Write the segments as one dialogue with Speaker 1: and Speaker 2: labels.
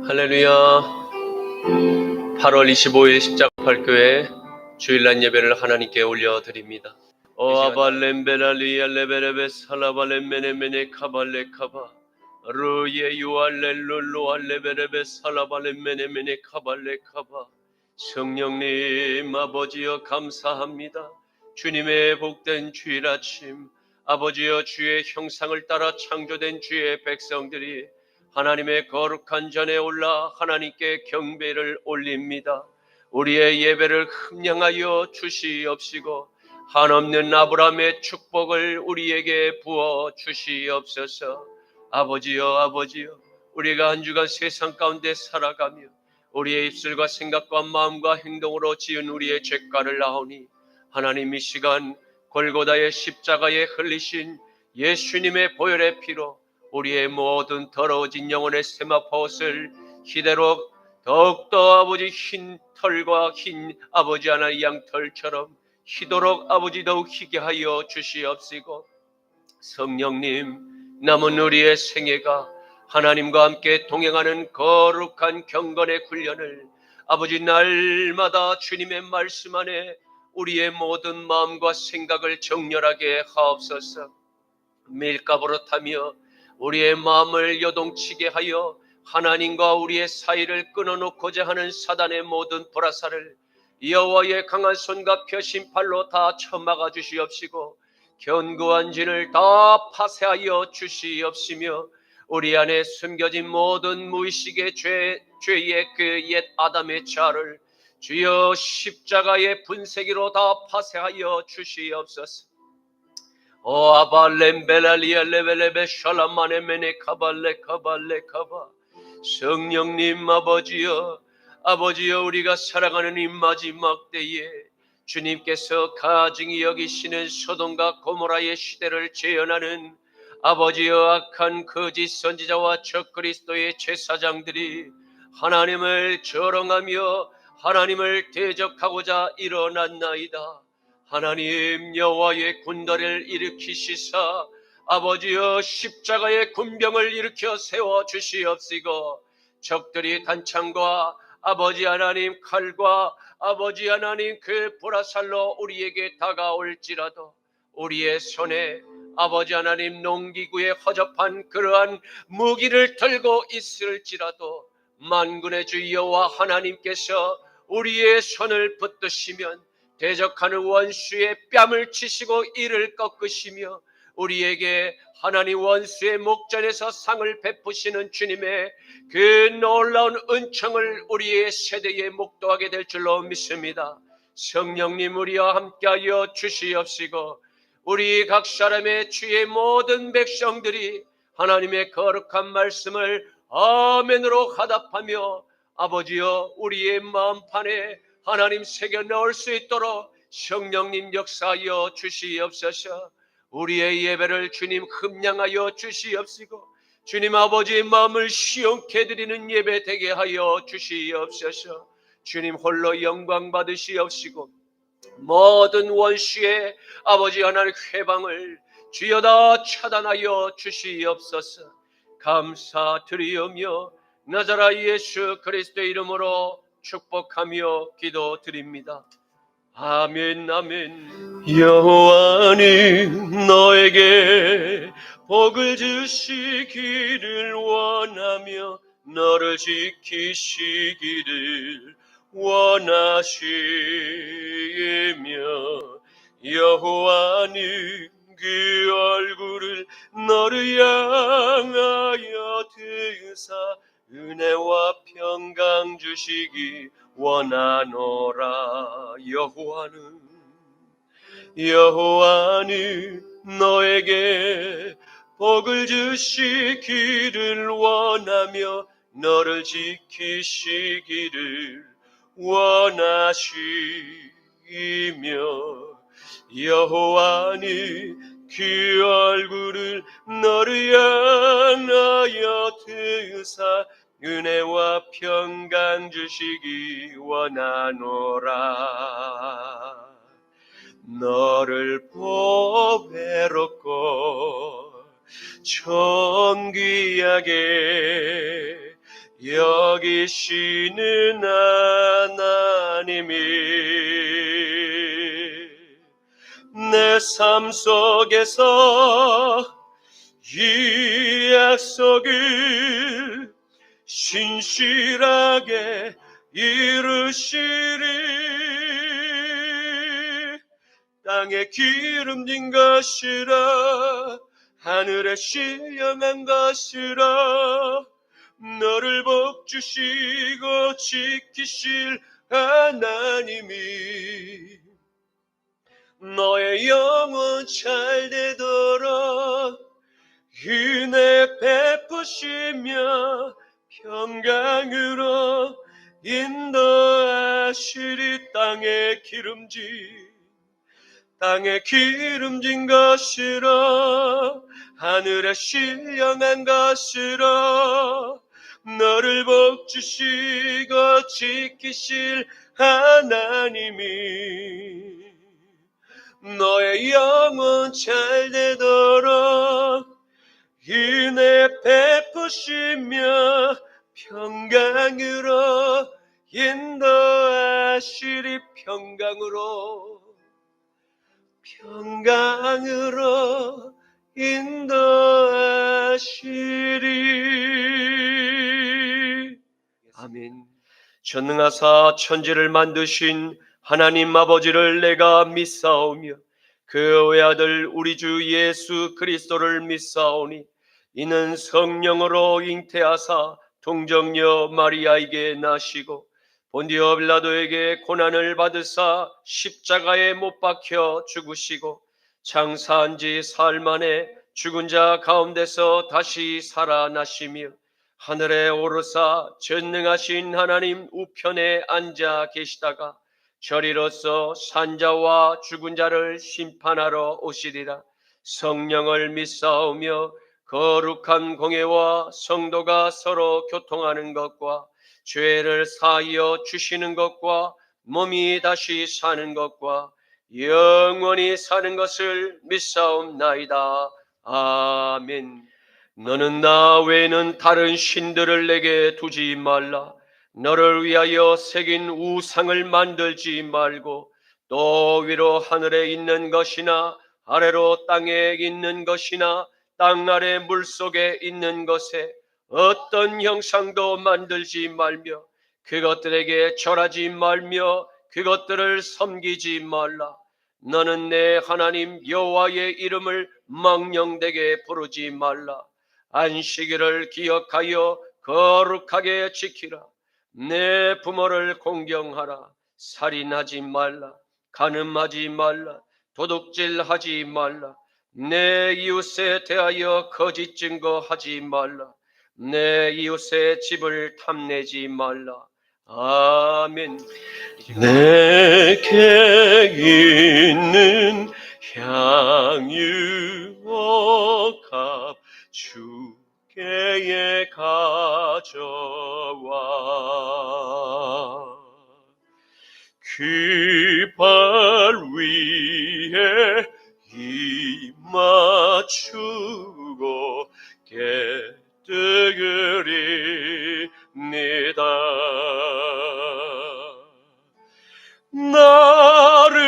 Speaker 1: 할렐루야. 8월 25일 십자가팔교회 주일날 예배를 하나님께 올려드립니다. 아발렘베랄리아 레베레베 살라발렘메네메네 카발레카바 루예 유알렐룰루 알레베레베 살라발렘메네메네 카발레카바. 성령님 아버지여 감사합니다. 주님의 복된 주일 아침, 아버지여 주의 형상을 따라 창조된 주의 백성들이 하나님의 거룩한 전에 올라 하나님께 경배를 올립니다. 우리의 예배를 흠량하여 주시옵시고 한없는 아브라함의 축복을 우리에게 부어 주시옵소서. 아버지여 우리가 한 주간 세상 가운데 살아가며 우리의 입술과 생각과 마음과 행동으로 지은 우리의 죄가를 아오니 하나님 이 시간 골고다의 십자가에 흘리신 예수님의 보혈의 피로 우리의 모든 더러워진 영혼의 세마포옷을 희대로 더욱더 아버지 흰 털과 흰 아버지 하나의 양털처럼 희도록 아버지 더욱 희게 하여 주시옵시고, 성령님 남은 우리의 생애가 하나님과 함께 동행하는 거룩한 경건의 훈련을 아버지 날마다 주님의 말씀 안에 우리의 모든 마음과 생각을 정렬하게 하옵소서. 밀가부릇하며 우리의 마음을 요동치게 하여 하나님과 우리의 사이를 끊어놓고자 하는 사단의 모든 불화살을 여호와의 강한 손과 펴신 팔로 다 쳐막아 주시옵시고 견고한 진을 다 파쇄하여 주시옵시며 우리 안에 숨겨진 모든 무의식의 죄의 그 옛 아담의 자를 주여 십자가의 분쇄기로 다 파쇄하여 주시옵소서. 오 아발렘벨알리아 레벨레베 샬라마네메네 카발레카바. 성령님 아버지여 우리가 살아가는 이 마지막 때에 주님께서 가증히 여기시는 소돔과 고모라의 시대를 재현하는 아버지여 악한 거짓 선지자와 적그리스도의 제사장들이 하나님을 저롱하며 하나님을 대적하고자 일어났나이다. 하나님 여호와의 군대를 일으키시사 아버지여 십자가의 군병을 일으켜 세워 주시옵시고 적들이 단창과 아버지 하나님 칼과 아버지 하나님 그 불화살로 우리에게 다가올지라도 우리의 손에 아버지 하나님 농기구에 허접한 그러한 무기를 들고 있을지라도 만군의 주 여호와 하나님께서 우리의 손을 붙드시면 대적하는 원수의 뺨을 치시고 이를 꺾으시며 우리에게 하나님 원수의 목전에서 상을 베푸시는 주님의 그 놀라운 은총을 우리의 세대에 목도하게 될 줄로 믿습니다. 성령님 우리와 함께하여 주시옵시고 우리 각 사람의 주의 모든 백성들이 하나님의 거룩한 말씀을 아멘으로 화답하며 아버지여 우리의 마음판에 하나님 새겨 넣을 수 있도록 성령님 역사하여 주시옵소서. 우리의 예배를 주님 흠량하여 주시옵시고 주님 아버지의 마음을 시원케 드리는 예배 되게 하여 주시옵소서. 주님 홀로 영광 받으시옵시고 모든 원수의 아버지 하나님 회방을 주여 다 차단하여 주시옵소서. 감사드리오며 나자라 예수 그리스도의 이름으로 축복하며 기도드립니다. 아멘 아멘. 여호와는 너에게 복을 주시기를 원하며 너를 지키시기를 원하시며 여호와는 그 얼굴을 너를 향하여 드사 은혜와 평강 주시기 원하노라. 여호와는 너에게 복을 주시기를 원하며 너를 지키시기를 원하시며 여호와는 그 얼굴을 너를 향하여 드사 은혜와 평강 주시기 원하노라. 너를 보배롭고 존귀하게 지키시는 하나님이 내 삶 속에서 이 약속을 신실하게 이루시리. 땅에 기름진 것이라 하늘에 신령한 것이라 너를 복주시고 지키실 하나님이 너의 영혼 잘 되도록 은혜 베푸시며 평강으로 인도하시리. 땅에 기름진 것이라 하늘에 신령한 것이라 너를 복주시고 지키실 하나님이 너의 영혼 잘 되도록 은혜 베푸시며 평강으로 인도하시리. 평강으로 인도하시리. 아멘. 전능하사 천지를 만드신 하나님 아버지를 내가 믿사오며 그 외아들 우리 주 예수 그리스도를 믿사오니 이는 성령으로 잉태하사 동정녀 마리아에게 나시고 본디오 빌라도에게 고난을 받으사 십자가에 못 박혀 죽으시고 장사한 지 사흘 만에 죽은 자 가운데서 다시 살아나시며 하늘에 오르사 전능하신 하나님 우편에 앉아 계시다가 저리로서 산자와 죽은 자를 심판하러 오시리라. 성령을 믿사오며 거룩한 공예와 성도가 서로 교통하는 것과 죄를 사하여 주시는 것과 몸이 다시 사는 것과 영원히 사는 것을 믿사옵나이다. 아멘. 너는 나 외에는 다른 신들을 내게 두지 말라. 너를 위하여 새긴 우상을 만들지 말고 또 위로 하늘에 있는 것이나 아래로 땅에 있는 것이나 땅 아래 물속에 있는 것에 어떤 형상도 만들지 말며 그것들에게 절하지 말며 그것들을 섬기지 말라. 너는 내 하나님 여호와의 이름을 망령되게 부르지 말라. 안식일을 기억하여 거룩하게 지키라. 내 부모를 공경하라. 살인하지 말라. 간음하지 말라. 도둑질하지 말라. 내 이웃에 대하여 거짓 증거하지 말라. 내 이웃의 집을 탐내지 말라. 아멘. 내게 있는 향유와 값 주께에 가져와 그 발 위에 입맞추고 깨뜨리니다. 나를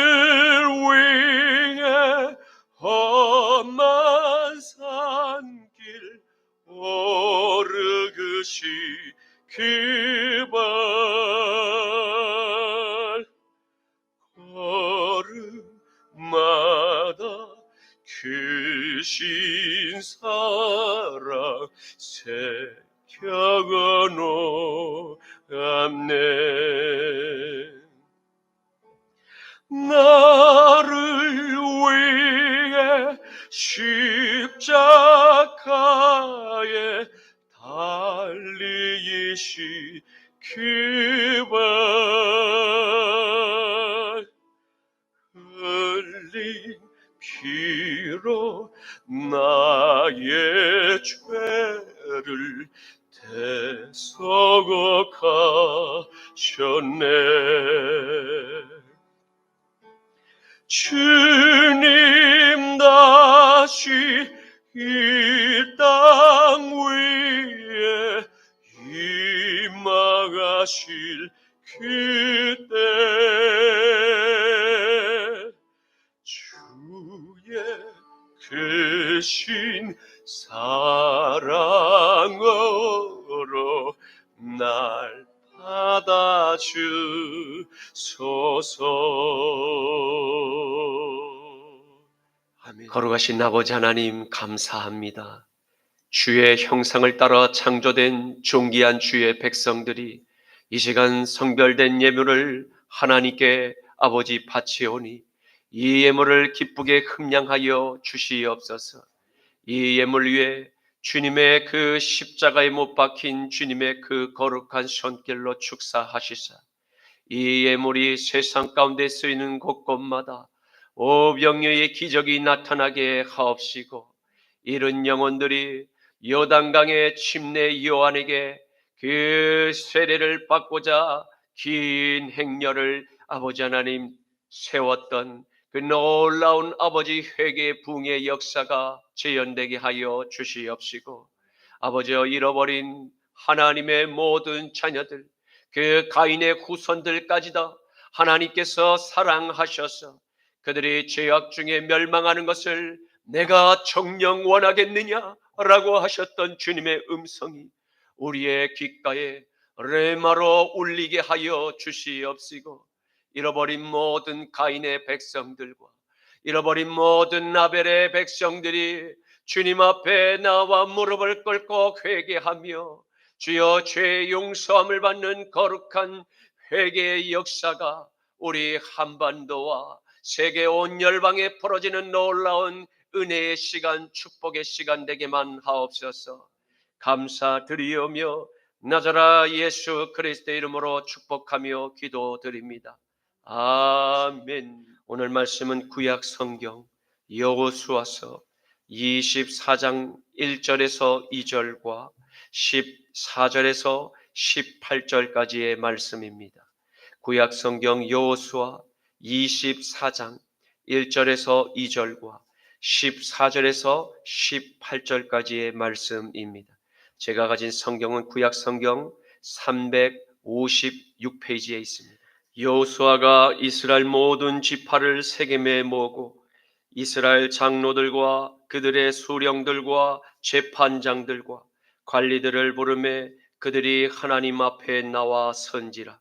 Speaker 1: 위해 험한 산길 오르듯이 그 발 걸음마다 크신 사랑 새겨가 놓았네. 나를 위해 십자가에 달리시 그 발 흘린 피로 나의 죄를 대속하셨네. 주님 다시 이 땅 위에 임하여 하실 그때 주의 크신 사랑으로 날 받아주소서. 아멘. 거룩하신 아버지 하나님 감사합니다. 주의 형상을 따라 창조된 존귀한 주의 백성들이 이 시간 성별된 예물을 하나님께 아버지 바치오니 이 예물을 기쁘게 흠량하여 주시옵소서. 이 예물 위에 주님의 그 십자가에 못 박힌 주님의 그 거룩한 손길로 축사하시사 이 예물이 세상 가운데 쓰이는 곳곳마다 오병이어의 기적이 나타나게 하옵시고 이른 영혼들이 요단강의 침례 요한에게 그 세례를 받고자 긴 행렬을 아버지 하나님 세웠던 그 놀라운 아버지 회개 부흥의 역사가 재현되게 하여 주시옵시고 아버지여 잃어버린 하나님의 모든 자녀들 그 가인의 후손들까지도 하나님께서 사랑하셔서 그들이 죄악 중에 멸망하는 것을 내가 정녕 원하겠느냐라고 하셨던 주님의 음성이 우리의 귓가에 레마로 울리게 하여 주시옵시고 잃어버린 모든 가인의 백성들과 잃어버린 모든 아벨의 백성들이 주님 앞에 나와 무릎을 꿇고 회개하며 주여 죄의 용서함을 받는 거룩한 회개의 역사가 우리 한반도와 세계 온 열방에 벌어지는 놀라운 은혜의 시간, 축복의 시간 되게만 하옵소서. 감사드리오며 나자라 예수 그리스도의 이름으로 축복하며 기도드립니다. 아멘. 오늘 말씀은 구약 성경 여호수아서 24장 1절에서 2절과 14절에서 18절까지의 말씀입니다. 구약 성경 여호수아 24장 1절에서 2절과 14절에서 18절까지의 말씀입니다. 제가 가진 성경은 구약 성경 356페이지에 있습니다. 여호수아가 이스라엘 모든 지파를 세겜에 모으고 이스라엘 장로들과 그들의 수령들과 재판장들과 관리들을 부르매 그들이 하나님 앞에 나와 선지라.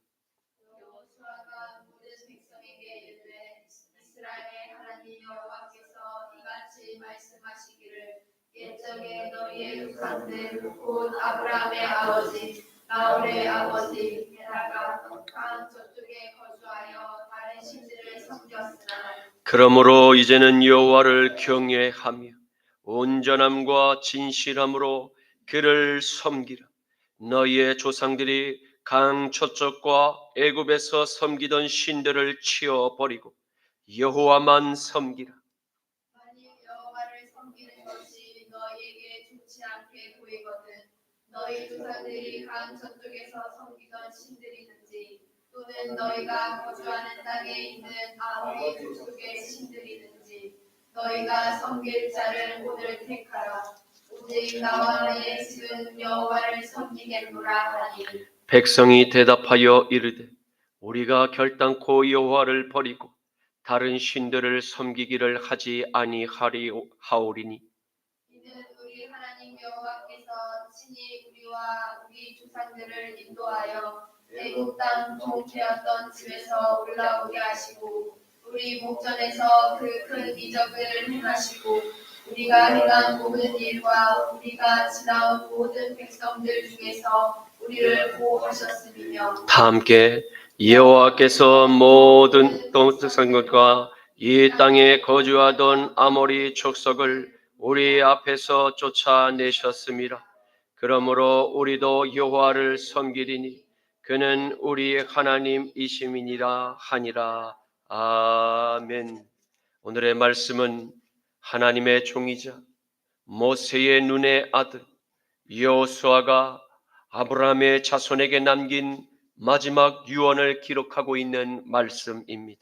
Speaker 2: 여호수아가 모든 백성에게 이르되 이스라엘의 하나님 여호와께서 이같이 말씀하시기를 옛적에 너희의 조상들 곧 아브라함의 아버지 나홀의 아버지 게다가 강 저쪽에 거주하여 다른 신들을 섬겼으나
Speaker 1: 그러므로 이제는 여호와를 경외하며 온전함과 진실함으로 그를 섬기라. 너희의 조상들이 강 저쪽과 애굽에서 섬기던 신들을 치워버리고 여호와만 섬기라.
Speaker 2: 만일 여호와를 섬기는 것이 너희에게 좋지 않게 보이거든 너희 조상들이 강 저쪽에서 섬기던 신들이든지 또는 너희가 거주하는 땅에 있는 아무리 족속의 신들이든지 너희가 섬길 자를 오늘 택하라. 오직 나와 내 집은 여호와를 섬기겠노라 하니
Speaker 1: 백성이 대답하여 이르되 우리가 결단코 여호와를 버리고 다른 신들을 섬기기를 하지 아니하오리니
Speaker 2: 이는 우리 하나님 여호와께서 친히 우리와 우리 조상들을 인도하여 애굽 땅 종되었던 집에서 올라오게 하시고 우리 목전에서 그 큰 이적을 행하시고 우리가 행한 모든 일과 우리가 지나온 모든 백성들 중에서 우리를 보호하셨음이며
Speaker 1: 다 함께 여호와께서 모든 동족과 이 땅에 거주하던 아모리 족속을 우리 앞에서 쫓아내셨음이라. 그러므로 우리도 여호와를 섬기리니 그는 우리 하나님이심이니라 하니라. 아멘. 오늘의 말씀은 하나님의 종이자 모세의 눈의 아들 여호수아가 아브라함의 자손에게 남긴 마지막 유언을 기록하고 있는 말씀입니다.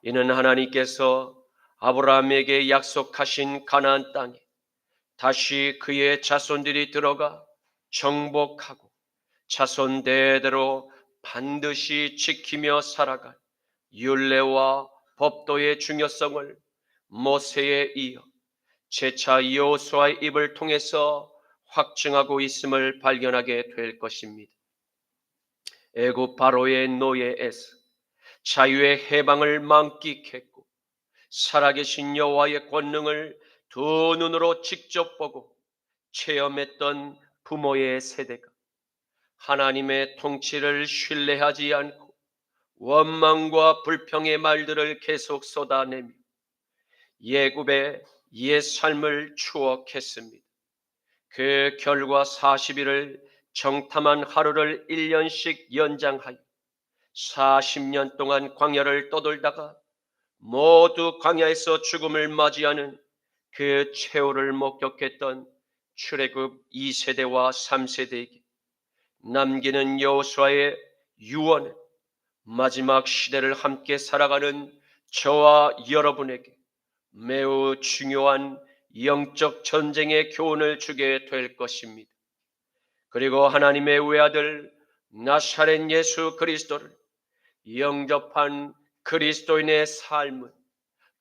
Speaker 1: 이는 하나님께서 아브라함에게 약속하신 가나안 땅에 다시 그의 자손들이 들어가 정복하고 자손 대대로 반드시 지키며 살아갈 율례와 법도의 중요성을 모세에 이어 제차 여호수아의 입을 통해서 확증하고 있음을 발견하게 될 것입니다. 애굽 바로의 노예에서 자유의 해방을 만끽했고 살아계신 여호와의 권능을 두 눈으로 직접 보고 체험했던 부모의 세대가 하나님의 통치를 신뢰하지 않고 원망과 불평의 말들을 계속 쏟아내며 예굽의 옛 삶을 추억했습니다. 그 결과 40일을 정탐한 하루를 1년씩 연장하여 40년 동안 광야를 떠돌다가 모두 광야에서 죽음을 맞이하는 그 최후를 목격했던 출애굽 2세대와 3세대에게 남기는 여호수아의 유언은 마지막 시대를 함께 살아가는 저와 여러분에게 매우 중요한 영적 전쟁의 교훈을 주게 될 것입니다. 그리고 하나님의 외아들 나사렛 예수 그리스도를 영접한 그리스도인의 삶은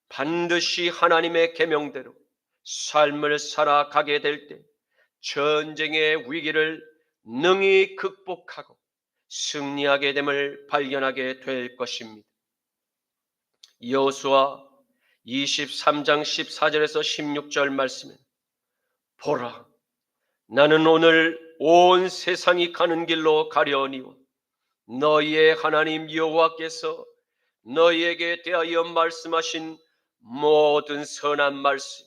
Speaker 1: 반드시 하나님의 계명대로 삶을 살아가게 될 때 전쟁의 위기를 능히 극복하고 승리하게 됨을 발견하게 될 것입니다. 여호수아 23장 14절에서 16절 말씀에 보라, 나는 오늘 온 세상이 가는 길로 가려니와 너희의 하나님 여호와께서 너희에게 대하여 말씀하신 모든 선한 말씀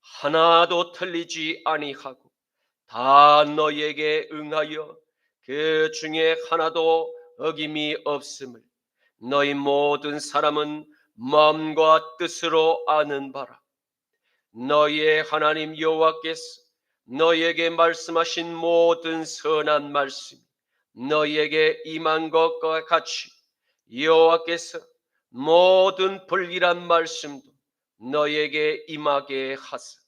Speaker 1: 하나도 틀리지 아니하고 다 너희에게 응하여 그 중에 하나도 어김이 없음을 너희 모든 사람은 마음과 뜻으로 아는 바라. 너희의 하나님 여호와께서 너희에게 말씀하신 모든 선한 말씀 너희에게 임한 것과 같이 여호와께서 모든 불길한 말씀도 너희에게 임하게 하사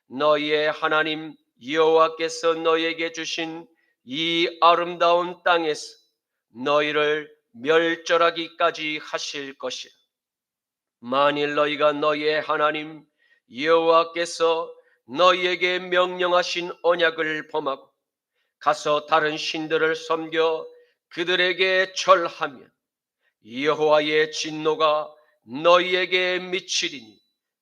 Speaker 1: 너희의 하나님 여호와께서 너희에게 주신 이 아름다운 땅에서 너희를 멸절하기까지 하실 것이라. 만일 너희가 너희의 하나님 여호와께서 너희에게 명령하신 언약을 범하고 가서 다른 신들을 섬겨 그들에게 절하면 여호와의 진노가 너희에게 미치리니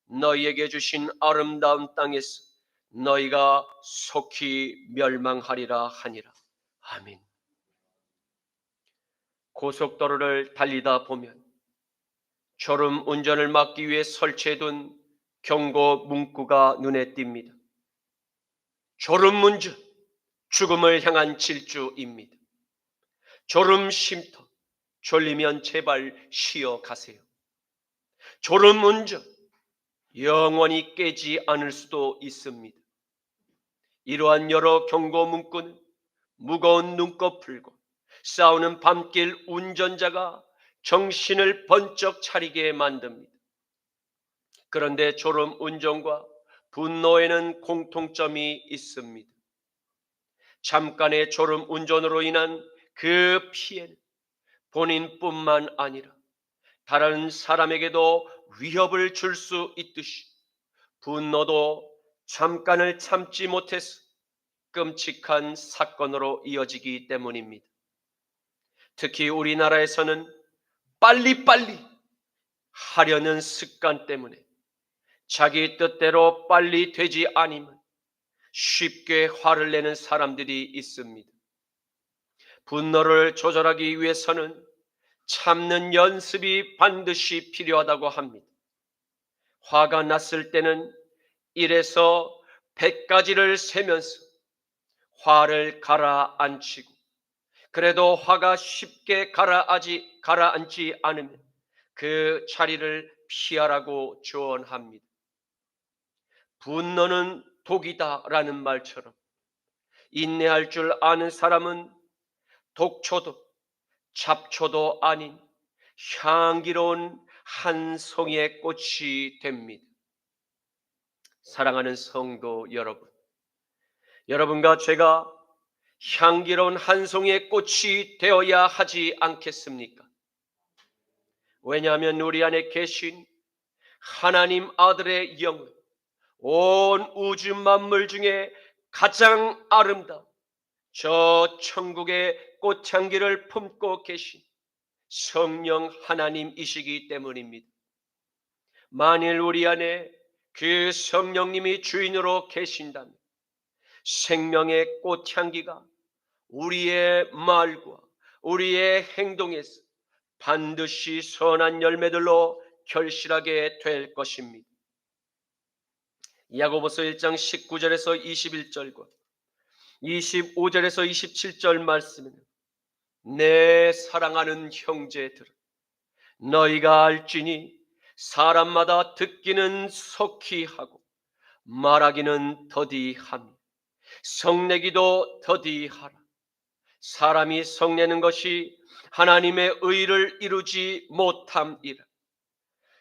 Speaker 1: 너희에게 주신 아름다운 땅에서 너희가 속히 멸망하리라 하니라. 아멘. 고속도로를 달리다 보면 졸음 운전을 막기 위해 설치해둔 경고 문구가 눈에 띕니다. 졸음 운전, 죽음을 향한 질주입니다. 졸음 쉼터, 졸리면 제발 쉬어 가세요. 졸음 운전, 영원히 깨지 않을 수도 있습니다. 이러한 여러 경고 문구는 무거운 눈꺼풀과 싸우는 밤길 운전자가 정신을 번쩍 차리게 만듭니다. 그런데 졸음 운전과 분노에는 공통점이 있습니다. 잠깐의 졸음 운전으로 인한 그 피해는 본인뿐만 아니라 다른 사람에게도 위협을 줄 수 있듯이 분노도 잠깐을 참지 못해서 끔찍한 사건으로 이어지기 때문입니다. 특히 우리나라에서는 빨리빨리 하려는 습관 때문에 자기 뜻대로 빨리 되지 않으면 쉽게 화를 내는 사람들이 있습니다. 분노를 조절하기 위해서는 참는 연습이 반드시 필요하다고 합니다. 화가 났을 때는 1에서 100까지를 세면서 화를 가라앉히고 그래도 화가 쉽게 가라앉지 않으면 그 자리를 피하라고 조언합니다. 분노는 독이다라는 말처럼 인내할 줄 아는 사람은 독초도 잡초도 아닌 향기로운 한 송이의 꽃이 됩니다. 사랑하는 성도 여러분, 여러분과 제가 향기로운 한 송이의 꽃이 되어야 하지 않겠습니까? 왜냐하면 우리 안에 계신 하나님 아들의 영은 온 우주 만물 중에 가장 아름다운 저 천국의 꽃향기를 품고 계신 성령 하나님이시기 때문입니다. 만일 우리 안에 그 성령님이 주인으로 계신다면 생명의 꽃향기가 우리의 말과 우리의 행동에서 반드시 선한 열매들로 결실하게 될 것입니다. 야고보서 1장 19절에서 21절과 25절에서 27절 말씀에는 내 사랑하는 형제들아 너희가 알지니 사람마다 듣기는 속히 하고 말하기는 더디하며 성내기도 더디하라. 사람이 성내는 것이 하나님의 의를 이루지 못함이라.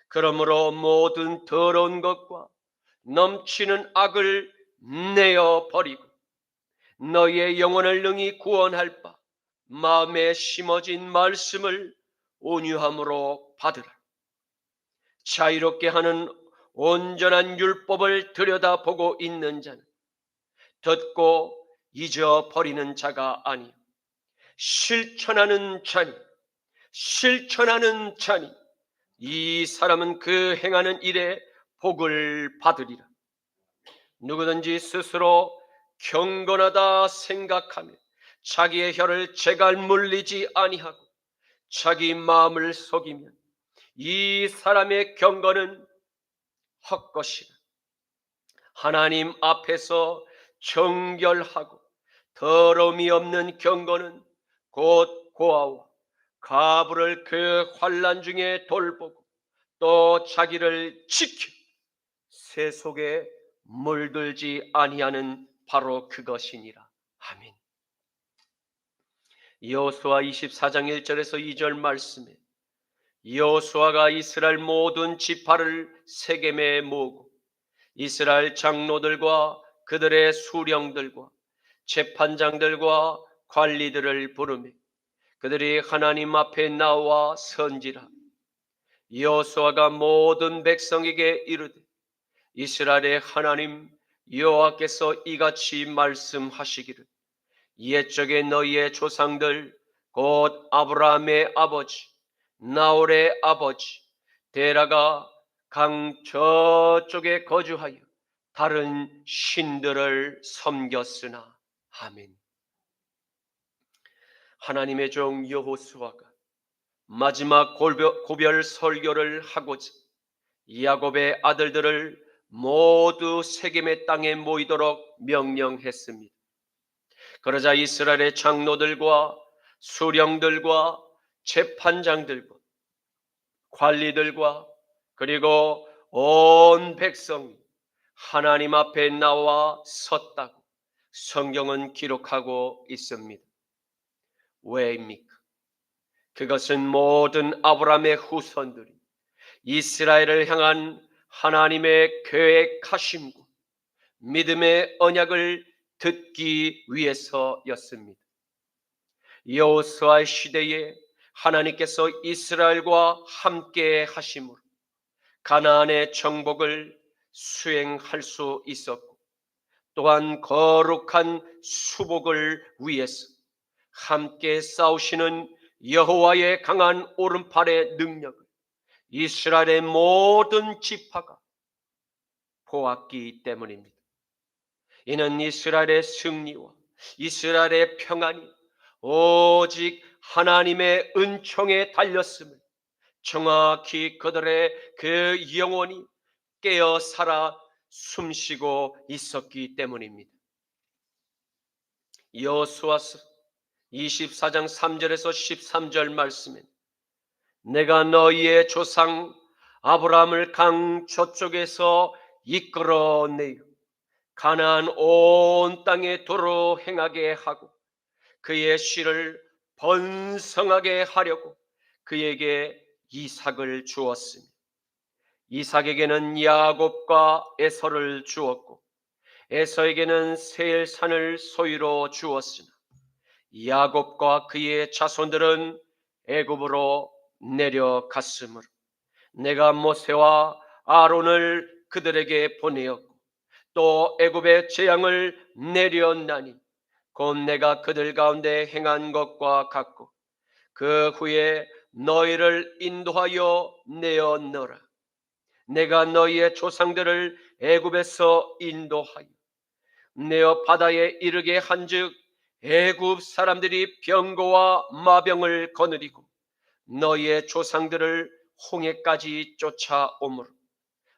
Speaker 1: 그러므로 모든 더러운 것과 넘치는 악을 내어 버리고 너희의 영혼을 능히 구원할 바 마음에 심어진 말씀을 온유함으로 받으라. 자유롭게 하는 온전한 율법을 들여다보고 있는 자는 듣고 잊어버리는 자가 아니요 실천하는 자니 이 사람은 그 행하는 일에 복을 받으리라. 누구든지 스스로 경건하다 생각하며 자기의 혀를 제갈 물리지 아니하고 자기 마음을 속이면 이 사람의 경건은 헛것이라. 하나님 앞에서 정결하고 더러움이 없는 경건은 곧 고아와 가부를 그 환난 중에 돌보고 또 자기를 지켜 새 속에 물들지 아니하는 바로 그것이니라. 아멘. 여호수아 24장 1절에서 2절 말씀에 여호수아가 이스라엘 모든 지파를 세겜에 모으고 이스라엘 장로들과 그들의 수령들과 재판장들과 관리들을 부르매 그들이 하나님 앞에 나와 선지라. 여호수아가 모든 백성에게 이르되 이스라엘의 하나님 여호와께서 이같이 말씀하시기를 옛적에 너희의 조상들 곧 아브라함의 아버지 나홀의 아버지 데라가 강 저쪽에 거주하여 다른 신들을 섬겼으나. 아멘. 하나님의 종 여호수아가 마지막 고별 설교를 하고자 야곱의 아들들을 모두 세겜의 땅에 모이도록 명령했습니다. 그러자 이스라엘의 장로들과 수령들과 재판장들과 관리들과 그리고 온 백성이 하나님 앞에 나와 섰다고 성경은 기록하고 있습니다. 왜입니까? 그것은 모든 아브라함의 후손들이 이스라엘을 향한 하나님의 계획하심과 믿음의 언약을 듣기 위해서였습니다. 여호수아 시대에 하나님께서 이스라엘과 함께 하심으로 가나안의 정복을 수행할 수 있었고 또한 거룩한 수복을 위해서 함께 싸우시는 여호와의 강한 오른팔의 능력을 이스라엘의 모든 지파가 보았기 때문입니다. 이는 이스라엘의 승리와 이스라엘의 평안이 오직 하나님의 은총에 달렸음을 정확히 그들의 그 영혼이 깨어 살아 숨쉬고 있었기 때문입니다. 여호수아서 24장 3절에서 13절 말씀엔 내가 너희의 조상 아브라함을 강 저쪽에서 이끌어내어 가나안 온 땅에 도로 행하게 하고 그의 씨를 번성하게 하려고 그에게 이삭을 주었으니 이삭에게는 야곱과 에서를 주었고 에서에게는 세일산을 소유로 주었으나 야곱과 그의 자손들은 애굽으로 내려갔으므로 내가 모세와 아론을 그들에게 보내었고 또 애굽의 재앙을 내렸나니 곧 내가 그들 가운데 행한 것과 같고 그 후에 너희를 인도하여 내어 넣으라. 내가 너희의 조상들을 애굽에서 인도하여 내어 바다에 이르게 한즉 애굽 사람들이 병거와 마병을 거느리고 너희의 조상들을 홍해까지 쫓아오므로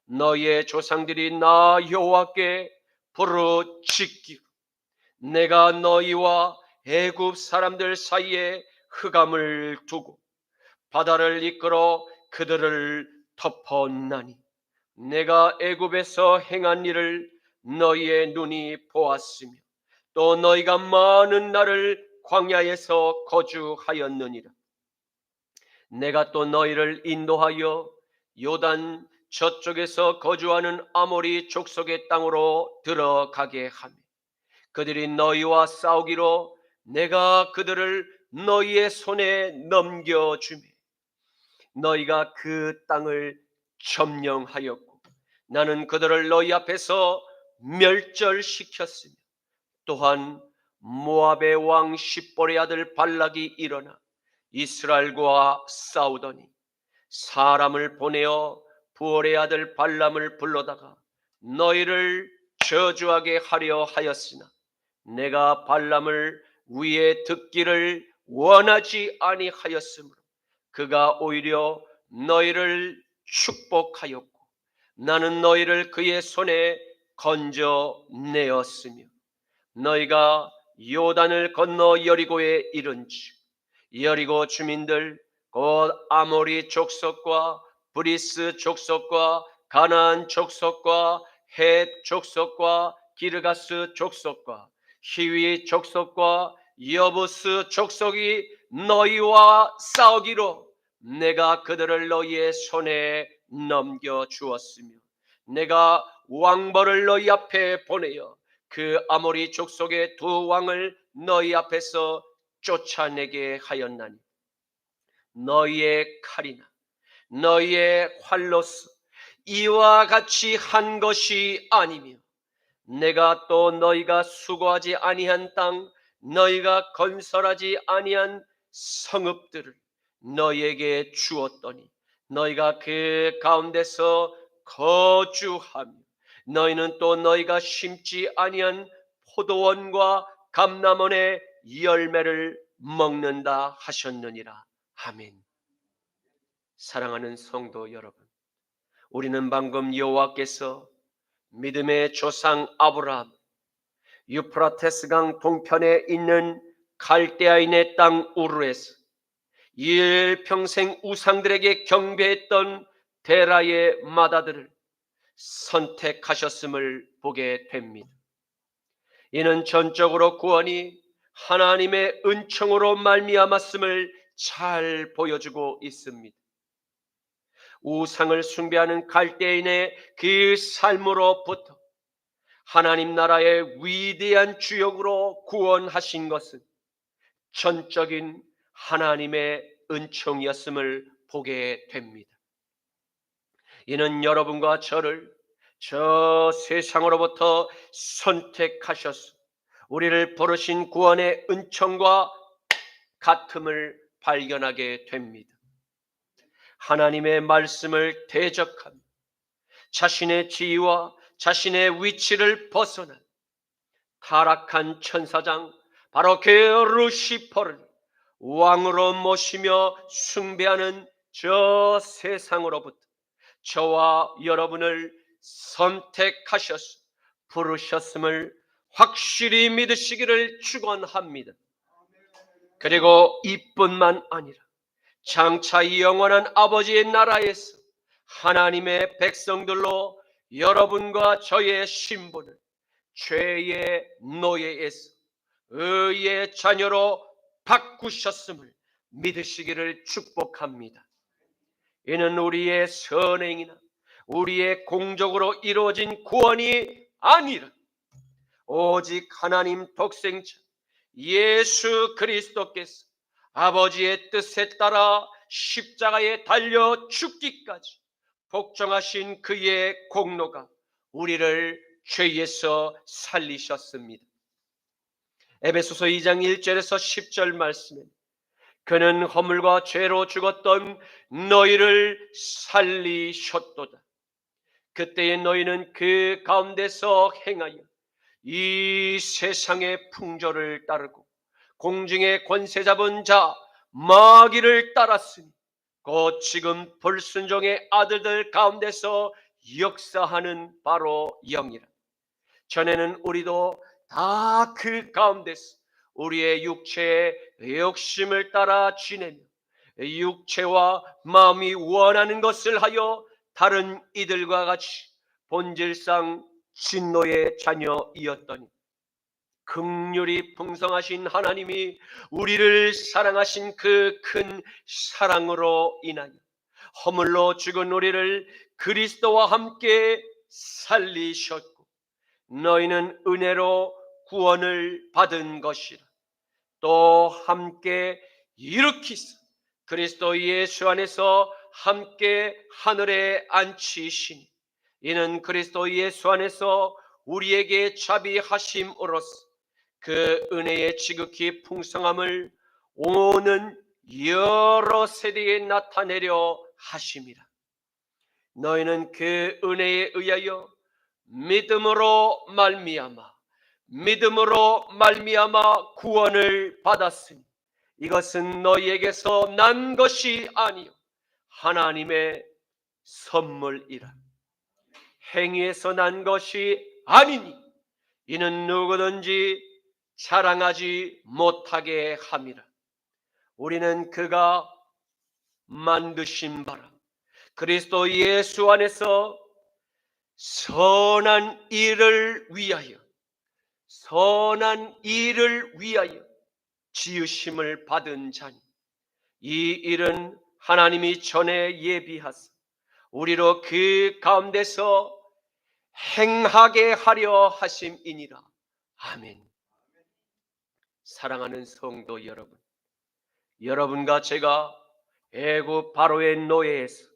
Speaker 1: 너희의 조상들이 나 여호와께 부르짖기로 내가 너희와 애굽 사람들 사이에 흑암을 두고 바다를 이끌어 그들을 덮었나니 내가 애굽에서 행한 일을 너희의 눈이 보았으며 또 너희가 많은 날을 광야에서 거주하였느니라. 내가 또 너희를 인도하여 요단 저쪽에서 거주하는 아모리 족속의 땅으로 들어가게 하며 그들이 너희와 싸우기로 내가 그들을 너희의 손에 넘겨주며 너희가 그 땅을 점령하였고 나는 그들을 너희 앞에서 멸절시켰으며 또한 모압의 왕 십볼의 아들 발락이 일어나 이스라엘과 싸우더니 사람을 보내어 부올의 아들 발람을 불러다가 너희를 저주하게 하려 하였으나 내가 발람을 위에 듣기를 원하지 아니하였으므로 그가 오히려 너희를 축복하였고 나는 너희를 그의 손에 건져내었으며 너희가 요단을 건너 여리고에 이른즉 여리고 주민들 곧 아모리 족속과 브리스 족속과 가나안 족속과 헷 족속과 기르가스 족속과 히위 족속과 여부스 족속이 너희와 싸우기로 내가 그들을 너희의 손에 넘겨주었으며 내가 왕벌을 너희 앞에 보내어 그 아모리 족속의 두 왕을 너희 앞에서 쫓아내게 하였나니 너희의 칼이나 너희의 활로서 이와 같이 한 것이 아니며 내가 또 너희가 수고하지 아니한 땅 너희가 건설하지 아니한 성읍들을 너희에게 주었더니 너희가 그 가운데서 거주하며 너희는 또 너희가 심지 아니한 포도원과 감람원의 열매를 먹는다 하셨느니라. 아멘. 사랑하는 성도 여러분, 우리는 방금 여호와께서 믿음의 조상 아브라함 유프라테스강 동편에 있는 갈대아인의 땅 우르에서 일평생 우상들에게 경배했던 데라의 마다들을 선택하셨음을 보게 됩니다. 이는 전적으로 구원이 하나님의 은총으로 말미암았음을 잘 보여주고 있습니다. 우상을 숭배하는 갈대인의 그 삶으로부터 하나님 나라의 위대한 주역으로 구원하신 것은 전적인 하나님의 은총이었음을 보게 됩니다. 이는 여러분과 저를 저 세상으로부터 선택하셔서 우리를 부르신 구원의 은총과 같음을 발견하게 됩니다. 하나님의 말씀을 대적하며 자신의 지위와 자신의 위치를 벗어난 타락한 천사장 바로 그 루시퍼를 왕으로 모시며 숭배하는 저 세상으로부터 저와 여러분을 선택하셔서 부르셨음을 확실히 믿으시기를 축원합니다. 그리고 이뿐만 아니라 장차 영원한 아버지의 나라에서 하나님의 백성들로 여러분과 저의 신분을 죄의 노예에서 의의 자녀로 바꾸셨음을 믿으시기를 축복합니다. 이는 우리의 선행이나 우리의 공적으로 이루어진 구원이 아니라 오직 하나님 독생자 예수 그리스도께서 아버지의 뜻에 따라 십자가에 달려 죽기까지 복종하신 그의 공로가 우리를 죄에서 살리셨습니다. 에베소서 2장 1절에서 10절 말씀에 그는 허물과 죄로 죽었던 너희를 살리셨도다. 그때의 너희는 그 가운데서 행하여 이 세상의 풍조를 따르고 공중의 권세 잡은 자 마귀를 따랐으니 곧 지금 불순종의 아들들 가운데서 역사하는 바로 영이라. 전에는 우리도 다 그 가운데서 우리의 육체의 욕심을 따라 지내며 육체와 마음이 원하는 것을 하여 다른 이들과 같이 본질상 진노의 자녀이었더니 긍휼이 풍성하신 하나님이 우리를 사랑하신 그 큰 사랑으로 인하여 허물로 죽은 우리를 그리스도와 함께 살리셨고 너희는 은혜로 구원을 받은 것이라. 또 함께 일으키사 그리스도 예수 안에서 함께 하늘에 앉히시니 이는 그리스도 예수 안에서 우리에게 자비하심으로써 그 은혜의 지극히 풍성함을 오는 여러 세대에 나타내려 하심이라. 너희는 그 은혜에 의하여 믿음으로 말미암아 구원을 받았으니 이것은 너희에게서 난 것이 아니요 하나님의 선물이라. 행위에서 난 것이 아니니 이는 누구든지 자랑하지 못하게 함이라. 우리는 그가 만드신 바라 그리스도 예수 안에서 선한 일을 위하여 지으심을 받은 자니 이 일은 하나님이 전에 예비하사 우리로 그 가운데서 행하게 하려 하심이니라. 아멘. 사랑하는 성도 여러분, 여러분과 제가 애굽 바로의 노예에서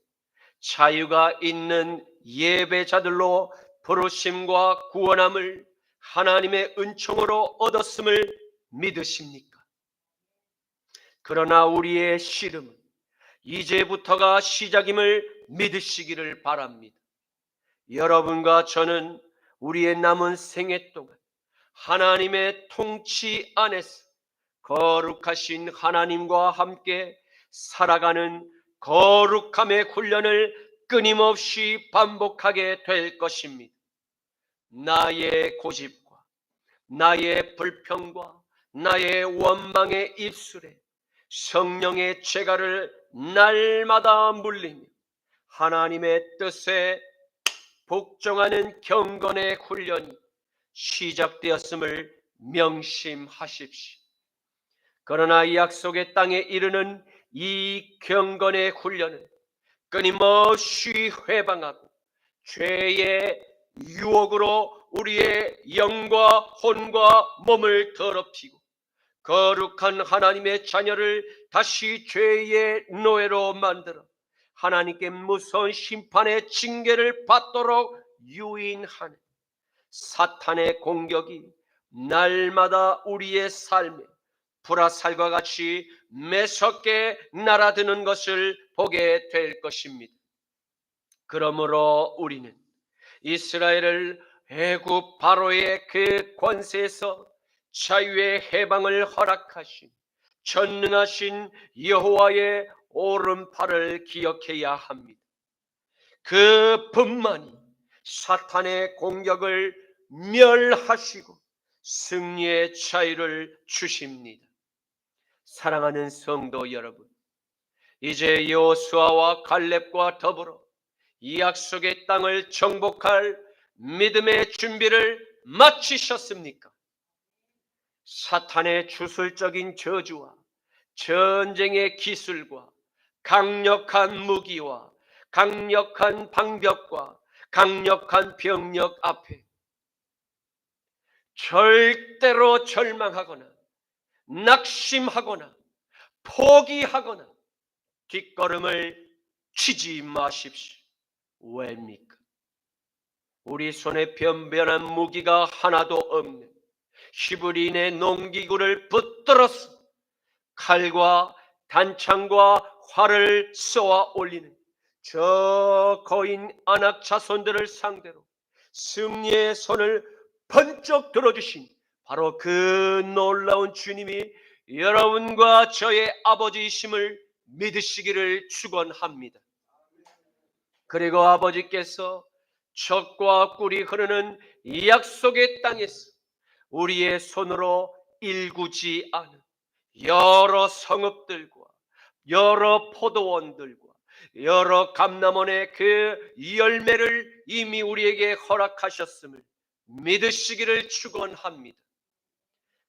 Speaker 1: 자유가 있는 예배자들로 부르심과 구원함을 하나님의 은총으로 얻었음을 믿으십니까? 그러나 우리의 씨름은 이제부터가 시작임을 믿으시기를 바랍니다. 여러분과 저는 우리의 남은 생애 동안 하나님의 통치 안에서 거룩하신 하나님과 함께 살아가는 거룩함의 훈련을 끊임없이 반복하게 될 것입니다. 나의 고집과 나의 불평과 나의 원망의 입술에 성령의 재갈을 날마다 물리며 하나님의 뜻에 복종하는 경건의 훈련이 시작되었음을 명심하십시오. 그러나 이 약속의 땅에 이르는 이 경건의 훈련을 끊임없이 회방하고 죄의 유혹으로 우리의 영과 혼과 몸을 더럽히고 거룩한 하나님의 자녀를 다시 죄의 노예로 만들어 하나님께 무서운 심판의 징계를 받도록 유인하는 사탄의 공격이 날마다 우리의 삶에 불화살과 같이 매섭게 날아드는 것을 보게 될 것입니다. 그러므로 우리는 이스라엘을 애굽 바로의 그 권세에서 자유의 해방을 허락하신 전능하신 여호와의 오른팔을 기억해야 합니다. 그분만이 사탄의 공격을 멸하시고 승리의 자유를 주십니다. 사랑하는 성도 여러분, 이제 여호수아와 갈렙과 더불어 이 약속의 땅을 정복할 믿음의 준비를 마치셨습니까? 사탄의 주술적인 저주와 전쟁의 기술과 강력한 무기와 강력한 방벽과 강력한 병력 앞에 절대로 절망하거나 낙심하거나 포기하거나 뒷걸음을 치지 마십시오. 왜입니까? 우리 손에 변변한 무기가 하나도 없는 히브리인의 농기구를 붙들어서 칼과 단창과 활을 쏘아 올리는 저 거인 아낙 자손들을 상대로 승리의 손을 번쩍 들어주신 바로 그 놀라운 주님이 여러분과 저의 아버지이심을 믿으시기를 축원합니다. 그리고 아버지께서 젖과 꿀이 흐르는 이 약속의 땅에서 우리의 손으로 일구지 않은 여러 성읍들과 여러 포도원들과 여러 감람원의 그 열매를 이미 우리에게 허락하셨음을 믿으시기를 축원합니다.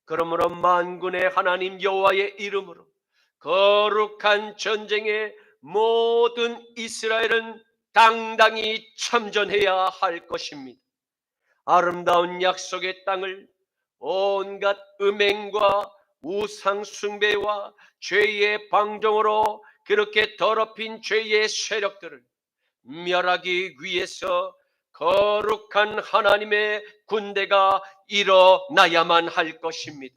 Speaker 1: 그러므로 만군의 하나님 여호와의 이름으로 거룩한 전쟁에 모든 이스라엘은 당당히 참전해야 할 것입니다. 아름다운 약속의 땅을 온갖 음행과 우상 숭배와 죄의 방종으로 그렇게 더럽힌 죄의 세력들을 멸하기 위해서 거룩한 하나님의 군대가 일어나야만 할 것입니다.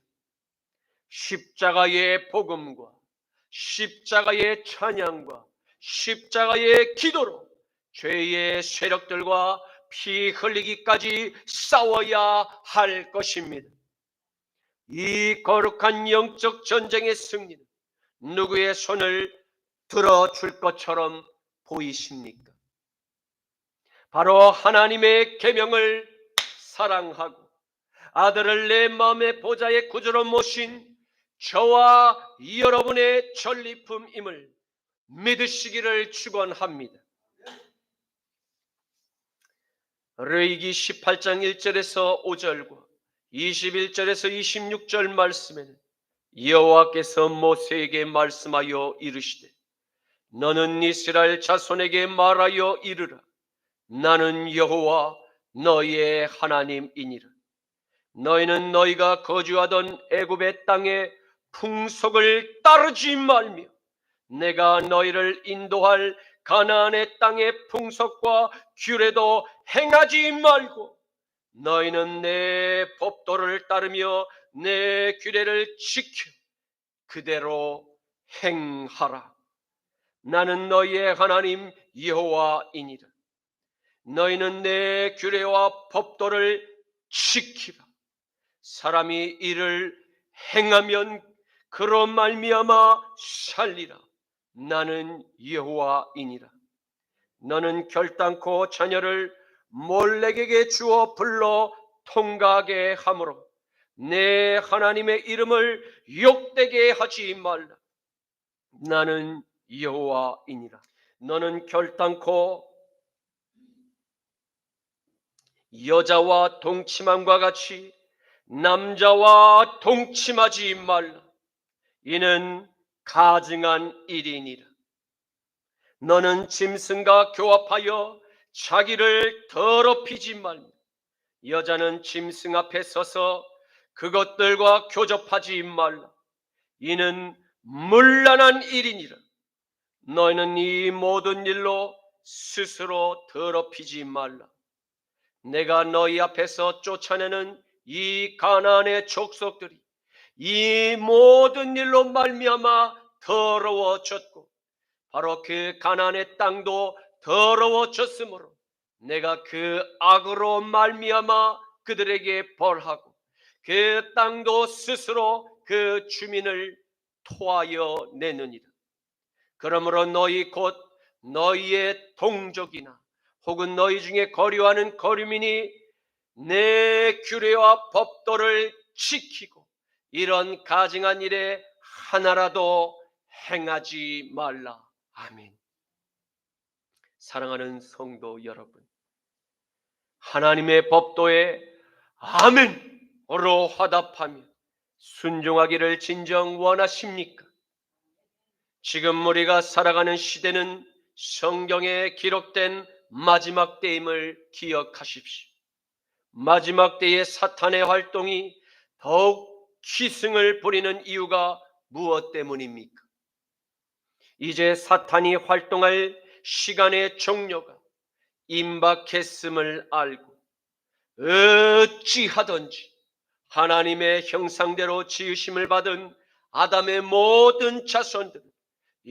Speaker 1: 십자가의 복음과 십자가의 찬양과 십자가의 기도로 죄의 세력들과 피 흘리기까지 싸워야 할 것입니다. 이 거룩한 영적 전쟁의 승리는 누구의 손을 들어줄 것처럼 보이십니까? 바로 하나님의 계명을 사랑하고 아들을 내 마음의 보좌의 구주로 모신 저와 여러분의 전리품임을 믿으시기를 축원합니다. 레위기 18장 1절에서 5절과 21절에서 26절 말씀에는 여호와께서 모세에게 말씀하여 이르시되 너는 이스라엘 자손에게 말하여 이르라. 나는 여호와 너희의 하나님이니라. 너희는 너희가 거주하던 애굽의 땅의 풍속을 따르지 말며 내가 너희를 인도할 가나안의 땅의 풍속과 규례도 행하지 말고 너희는 내 법도를 따르며 내 규례를 지켜 그대로 행하라. 나는 너희의 하나님 여호와이니라. 너희는 내 규례와 법도를 지키라. 사람이 이를 행하면 그로 말미암아 살리라. 나는 여호와이니라. 너는 결단코 자녀를 몰렉에게 주어 불러 통가하게 하므로 내 하나님의 이름을 욕되게 하지 말라. 나는 여호와이니라. 너는 결단코 여자와 동침함과 같이 남자와 동침하지 말라. 이는 가증한 일이니라. 너는 짐승과 교합하여 자기를 더럽히지 말며 여자는 짐승 앞에 서서 그것들과 교접하지 말라. 이는 문란한 일이니라. 너희는 이 모든 일로 스스로 더럽히지 말라. 내가 너희 앞에서 쫓아내는 이 가나안의 족속들이 이 모든 일로 말미암아 더러워졌고 바로 그 가나안의 땅도 더러워졌으므로 내가 그 악으로 말미암아 그들에게 벌하고 그 땅도 스스로 그 주민을 토하여 내느니라. 그러므로 너희 곧 너희의 동족이나 혹은 너희 중에 거류하는 거류민이 내 규례와 법도를 지키고 이런 가증한 일에 하나라도 행하지 말라. 아멘. 사랑하는 성도 여러분, 하나님의 법도에 아멘으로 화답하며 순종하기를 진정 원하십니까? 지금 우리가 살아가는 시대는 성경에 기록된 마지막 때임을 기억하십시오. 마지막 때의 사탄의 활동이 더욱 기승을 부리는 이유가 무엇 때문입니까? 이제 사탄이 활동할 시간의 종료가 임박했음을 알고 어찌하든지 하나님의 형상대로 지으심을 받은 아담의 모든 자손들을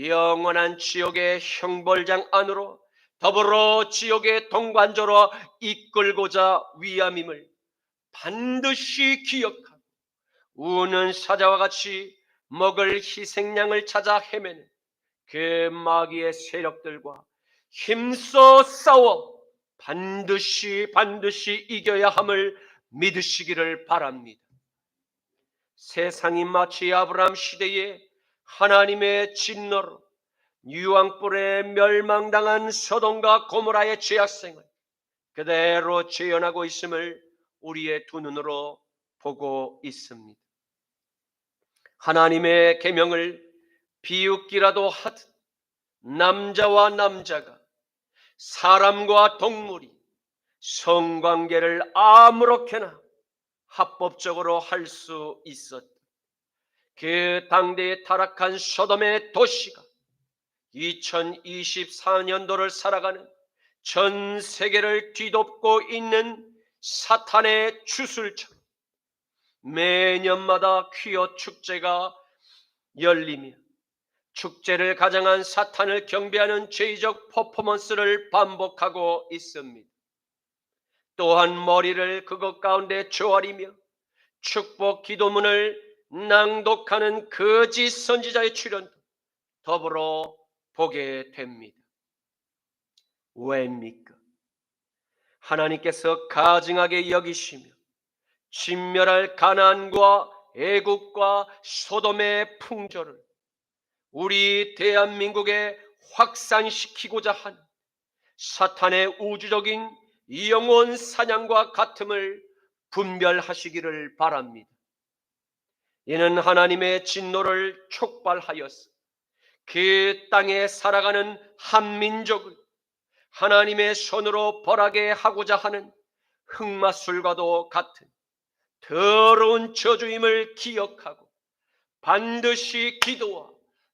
Speaker 1: 영원한 지옥의 형벌장 안으로 더불어 지옥의 동반자로 이끌고자 위함임을 반드시 기억하고 우는 사자와 같이 먹을 희생양을 찾아 헤매는 그 마귀의 세력들과 힘써 싸워 반드시 이겨야 함을 믿으시기를 바랍니다. 세상이 마치 아브라함 시대에 하나님의 진노로 유황불에 멸망당한 소돔과 고모라의 죄악생을 그대로 재현하고 있음을 우리의 두 눈으로 보고 있습니다. 하나님의 계명을 비웃기라도 하듯 남자와 남자가 사람과 동물이 성관계를 아무렇게나 합법적으로 할 수 있었다. 그 당대에 타락한 소돔의 도시가 2024년도를 살아가는 전 세계를 뒤덮고 있는 사탄의 주술처럼 매년마다 퀴어 축제가 열리며 축제를 가장한 사탄을 경배하는 죄의적 퍼포먼스를 반복하고 있습니다. 또한 머리를 그것 가운데 조아리며 축복 기도문을 낭독하는 거짓 선지자의 출현도 더불어 보게 됩니다. 왜입니까? 하나님께서 가증하게 여기시며 진멸할 가나안과 애국과 소돔의 풍조를 우리 대한민국에 확산시키고자 하는 사탄의 우주적인 영혼 사냥과 같음을 분별하시기를 바랍니다. 이는 하나님의 진노를 촉발하여서 그 땅에 살아가는 한 민족을 하나님의 손으로 벌하게 하고자 하는 흑마술과도 같은 더러운 저주임을 기억하고 반드시 기도와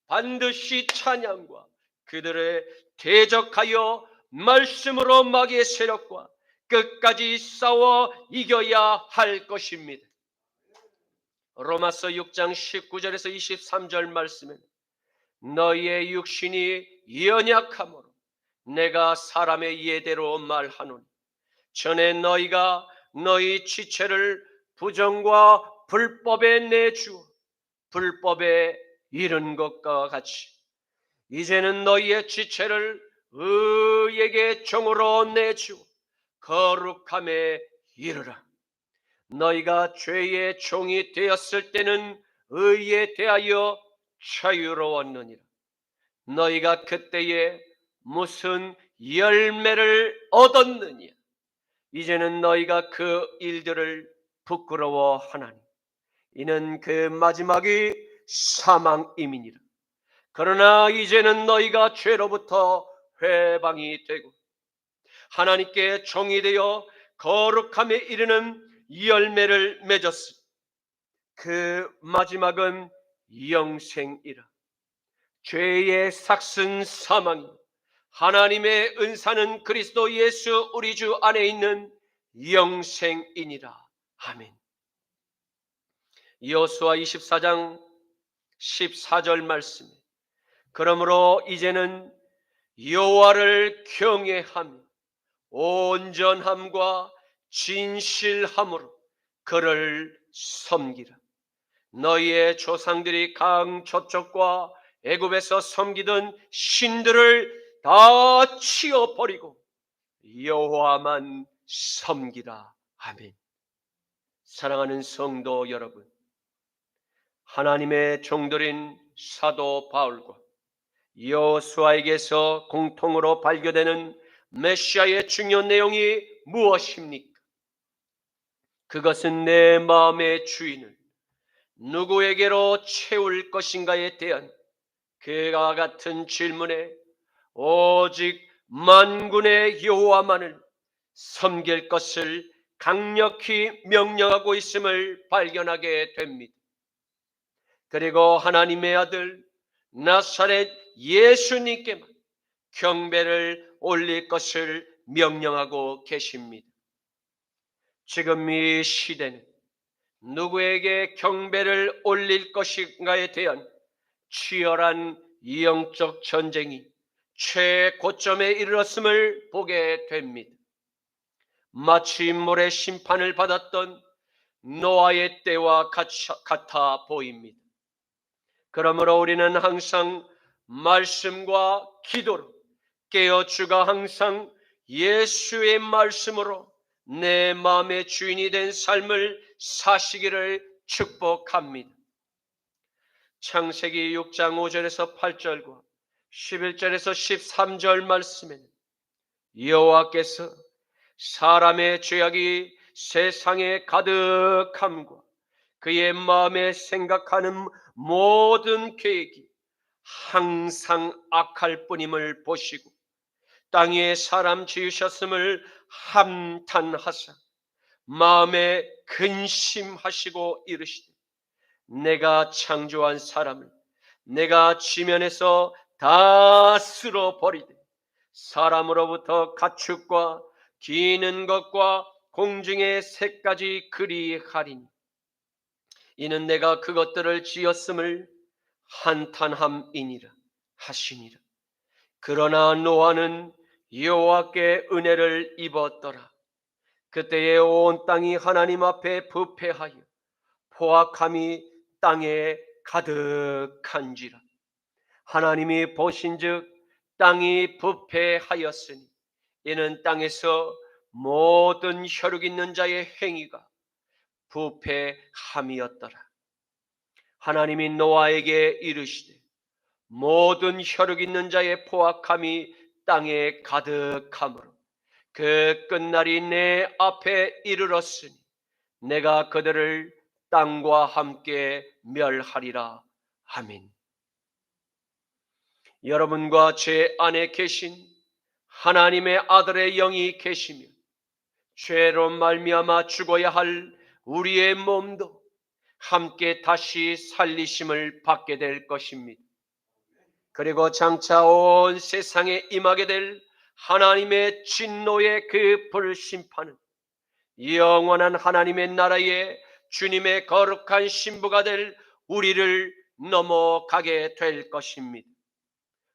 Speaker 1: 반드시 찬양과 그들을 대적하여 말씀으로 마귀의 세력과 끝까지 싸워 이겨야 할 것입니다. 로마서 6장 19절에서 23절 말씀에는 너희의 육신이 연약하므로 내가 사람의 예대로 말하노니 전에 너희가 너희 지체를 부정과 불법에 내주어 불법에 이른 것과 같이 이제는 너희의 지체를 의에게 종으로 내주어 거룩함에 이르라. 너희가 죄의 종이 되었을 때는 의에 대하여 자유로웠느니라. 너희가 그때에 무슨 열매를 얻었느냐? 이제는 너희가 그 일들을 부끄러워하나니 이는 그 마지막이 사망임이니라. 그러나 이제는 너희가 죄로부터 회방이 되고 하나님께 종이 되어 거룩함에 이르는 열매를 맺었으니 그 마지막은 영생이라. 죄의 삭슨 사망이 하나님의 은사는 그리스도 예수 우리 주 안에 있는 영생이니라. 아멘. 여호수아 24장 14절 말씀. 그러므로 이제는 여호와를 경외하며 온전함과 진실함으로 그를 섬기라. 너희의 조상들이 강 저쪽과 애굽에서 섬기던 신들을 다 치워버리고 여호와만 섬기라. 아멘. 사랑하는 성도 여러분, 하나님의 종들인 사도 바울과 여호수아에게서 공통으로 발견되는 메시아의 중요한 내용이 무엇입니까? 그것은 내 마음의 주인을 누구에게로 채울 것인가에 대한 그와 같은 질문에 오직 만군의 여호와만을 섬길 것을 강력히 명령하고 있음을 발견하게 됩니다. 그리고 하나님의 아들 나사렛 예수님께만 경배를 올릴 것을 명령하고 계십니다. 지금 이 시대는 누구에게 경배를 올릴 것인가에 대한 치열한 영적 전쟁이 최고점에 이르렀음을 보게 됩니다. 마치 물의 심판을 받았던 노아의 때와 같아 보입니다. 그러므로 우리는 항상 말씀과 기도로 깨어 주가 항상 예수의 말씀으로 내 마음의 주인이 된 삶을 사시기를 축복합니다. 창세기 6장 5절에서 8절과 11절에서 13절 말씀에는 여호와께서 사람의 죄악이 세상에 가득함과 그의 마음에 생각하는 모든 계획이 항상 악할 뿐임을 보시고 땅 위에 사람 지으셨음을 함탄하사 마음에 근심하시고 이르시되 내가 창조한 사람을 내가 지면에서 다 쓸어버리되 사람으로부터 가축과 기는 것과 공중의 새까지 그리하리니 이는 내가 그것들을 지었음을 한탄함이니라 하시니라. 그러나 노아는 여호와께 은혜를 입었더라. 그때에 온 땅이 하나님 앞에 부패하여 포악함이 땅에 가득한지라. 하나님이 보신즉 땅이 부패하였으니 이는 땅에서 모든 혈육 있는 자의 행위가 부패함이었더라. 하나님이 노아에게 이르시되 모든 혈육 있는 자의 포악함이 땅에 가득하므로 그 끝날이 내 앞에 이르렀으니 내가 그들을 땅과 함께 멸하리라. 아멘. 여러분과 제 안에 계신 하나님의 아들의 영이 계시며 죄로 말미암아 죽어야 할 우리의 몸도 함께 다시 살리심을 받게 될 것입니다. 그리고 장차 온 세상에 임하게 될 하나님의 진노의 그 불심판은 영원한 하나님의 나라에 주님의 거룩한 신부가 될 우리를 넘어가게 될 것입니다.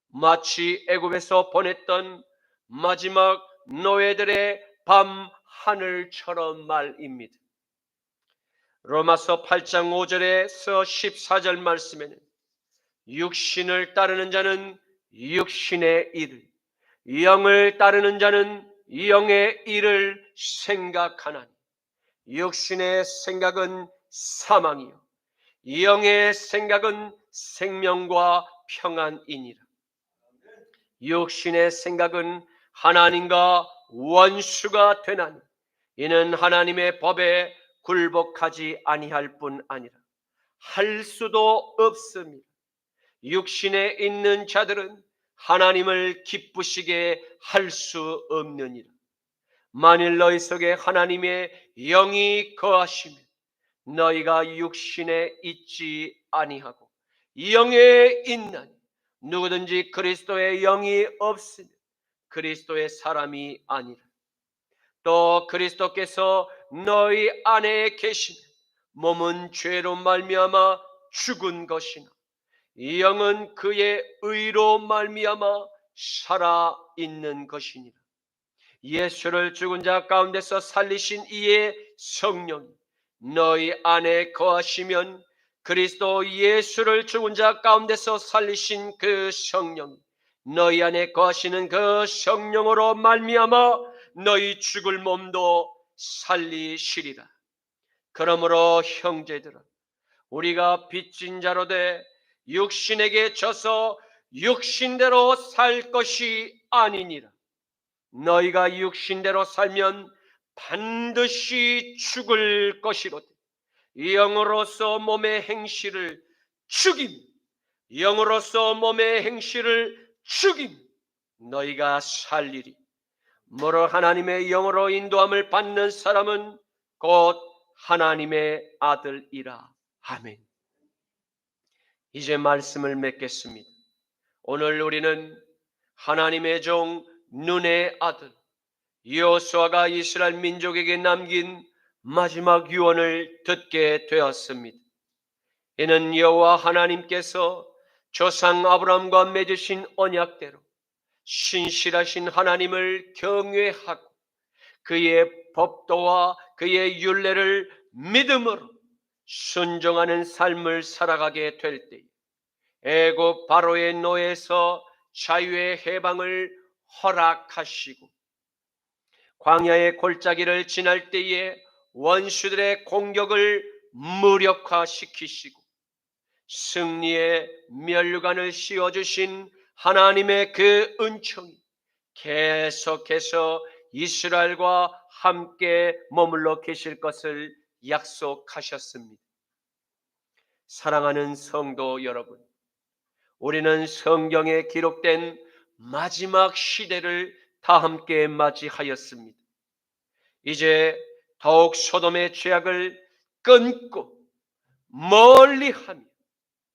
Speaker 1: 마치 애굽에서 보냈던 마지막 노예들의 밤 하늘처럼 말입니다. 로마서 8장 5절에서 14절 말씀에는 육신을 따르는 자는 육신의 일을, 영을 따르는 자는 영의 일을 생각하나니 육신의 생각은 사망이요 영의 생각은 생명과 평안이니라. 육신의 생각은 하나님과 원수가 되나니 이는 하나님의 법에 굴복하지 아니할 뿐 아니라 할 수도 없습니다. 육신에 있는 자들은 하나님을 기쁘시게 할 수 없느니라. 만일 너희 속에 하나님의 영이 거하시면 너희가 육신에 있지 아니하고 영에 있나니 누구든지 그리스도의 영이 없으면 그리스도의 사람이 아니라. 또 그리스도께서 너희 안에 계시면 몸은 죄로 말미암아 죽은 것이나 이 영은 그의 의로 말미암아 살아 있는 것이니라. 예수를 죽은 자 가운데서 살리신 이의 성령이 너희 안에 거하시면 그리스도 예수를 죽은 자 가운데서 살리신 그 성령이 너희 안에 거하시는 그 성령으로 말미암아 너희 죽을 몸도 살리시리라. 그러므로 형제들아, 우리가 빚진 자로 돼 육신에게 져서 육신대로 살 것이 아니니라. 너희가 육신대로 살면 반드시 죽을 것이로되 영으로서 몸의 행실을 죽임, 영으로서 몸의 행실을 죽임 너희가 살리리. 무릇 하나님의 영으로 인도함을 받는 사람은 곧 하나님의 아들이라. 아멘. 이제 말씀을 맺겠습니다. 오늘 우리는 하나님의 종 눈의 아들 여호수아가 이스라엘 민족에게 남긴 마지막 유언을 듣게 되었습니다. 이는 여호와 하나님께서 조상 아브라함과 맺으신 언약대로 신실하신 하나님을 경외하고 그의 법도와 그의 율례를 믿음으로 순종하는 삶을 살아가게 될 때 애굽 바로의 노예에서 자유의 해방을 허락하시고 광야의 골짜기를 지날 때에 원수들의 공격을 무력화시키시고 승리의 면류관을 씌워주신 하나님의 그 은총이 계속해서 이스라엘과 함께 머물러 계실 것을 약속하셨습니다. 사랑하는 성도 여러분, 우리는 성경에 기록된 마지막 시대를 다 함께 맞이하였습니다. 이제 더욱 소돔의 죄악을 끊고 멀리하며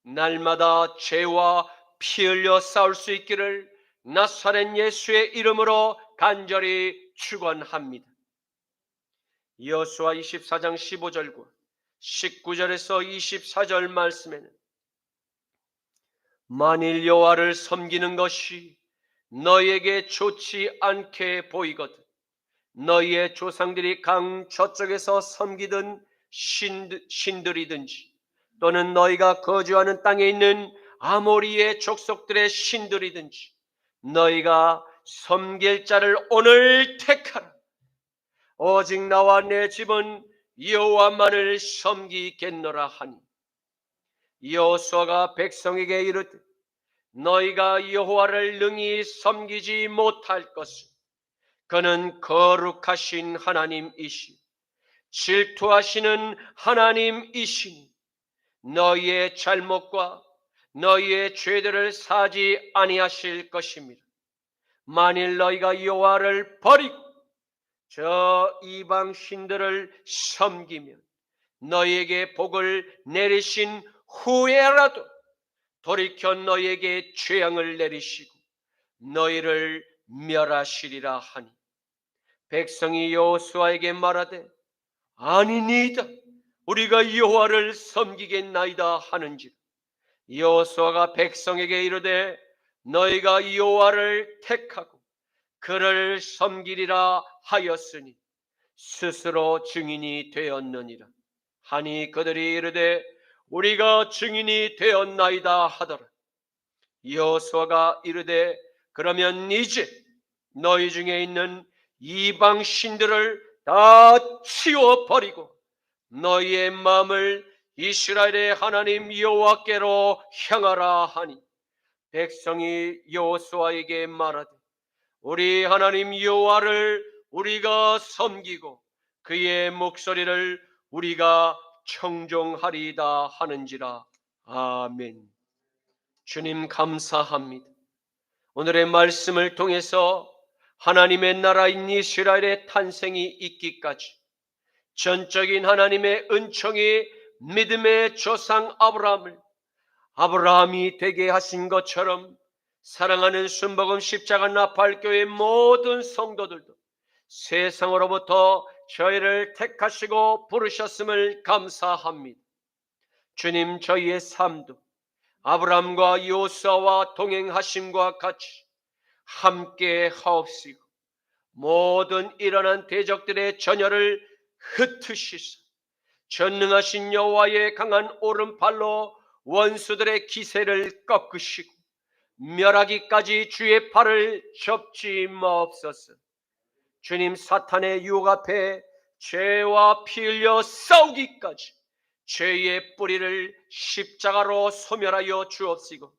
Speaker 1: 날마다 죄와 피 흘려 싸울 수 있기를 나사렛 예수의 이름으로 간절히 축원합니다. 여호수아 24장 15절과 19절에서 24절 말씀에는 만일 여호와를 섬기는 것이 너희에게 좋지 않게 보이거든 너희의 조상들이 강 저쪽에서 섬기던 신들이든지 또는 너희가 거주하는 땅에 있는 아모리의 족속들의 신들이든지 너희가 섬길 자를 오늘 택하라. 오직 나와 내 집은 여호와만을 섬기겠노라 하니 여호수아가 백성에게 이르되 너희가 여호와를 능히 섬기지 못할 것은 그는 거룩하신 하나님이시 질투하시는 하나님이시니 너희의 잘못과 너희의 죄들을 사지 아니하실 것입니다. 만일 너희가 여호와를 버리고 저 이방 신들을 섬기면 너희에게 복을 내리신 후에라도 돌이켜 너희에게 재앙을 내리시고 너희를 멸하시리라 하니 백성이 여호수아에게 말하되 아니니이다 우리가 여호와를 섬기겠나이다 하는지라 여호수아가 백성에게 이르되 너희가 여호와를 택하고 그를 섬기리라 하였으니 스스로 증인이 되었느니라 하니 그들이 이르되 우리가 증인이 되었나이다 하더라. 여호수아가 이르되 그러면 이제 너희 중에 있는 이방 신들을 다 치워버리고 너희의 마음을 이스라엘의 하나님 여호와께로 향하라 하니 백성이 여호수아에게 말하되 우리 하나님 여호와를 우리가 섬기고 그의 목소리를 우리가 청종하리이다 하는지라. 아멘. 주님 감사합니다. 오늘의 말씀을 통해서 하나님의 나라인 이스라엘의 탄생이 있기까지 전적인 하나님의 은총이 믿음의 조상 아브라함이 되게 하신 것처럼 사랑하는 순복음 십자가 나팔교회 모든 성도들도 세상으로부터 저희를 택하시고 부르셨음을 감사합니다. 주님, 저희의 삶도 아브라함과 여호수아와 동행하심과 같이 함께 하옵시고 모든 일어난 대적들의 전열을 흩으시사 전능하신 여호와의 강한 오른팔로 원수들의 기세를 꺾으시고 멸하기까지 주의 팔을 접지 마옵소서. 주님, 사탄의 유혹 앞에 죄와 피 흘려 싸우기까지 죄의 뿌리를 십자가로 소멸하여 주옵시고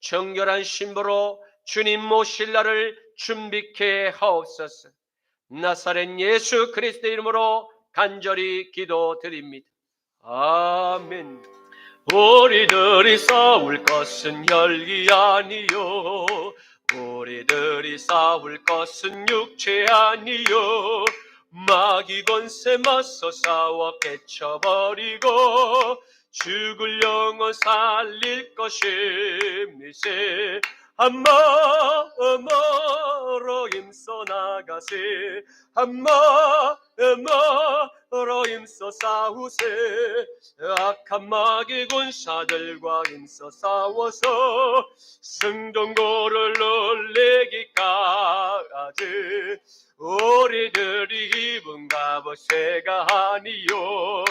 Speaker 1: 정결한 신부로 주님 모실 날을 준비케 하옵소서. 나사렛 예수 그리스도의 이름으로 간절히 기도드립니다. 아멘. 우리들이 싸울 것은 혈기 아니요 우리들이 싸울 것은 육체 아니요 마귀 권세 맞서 싸워 깨쳐버리고 죽을 영혼 살릴 것임이세. 한 마음으로 힘써 나가세. 한 마음으로 힘써 싸우세. 악한 마귀 군사들과 힘써 싸워서 승전고를 놀리기까지 우리들이 입은 갑옷 새가 아니요,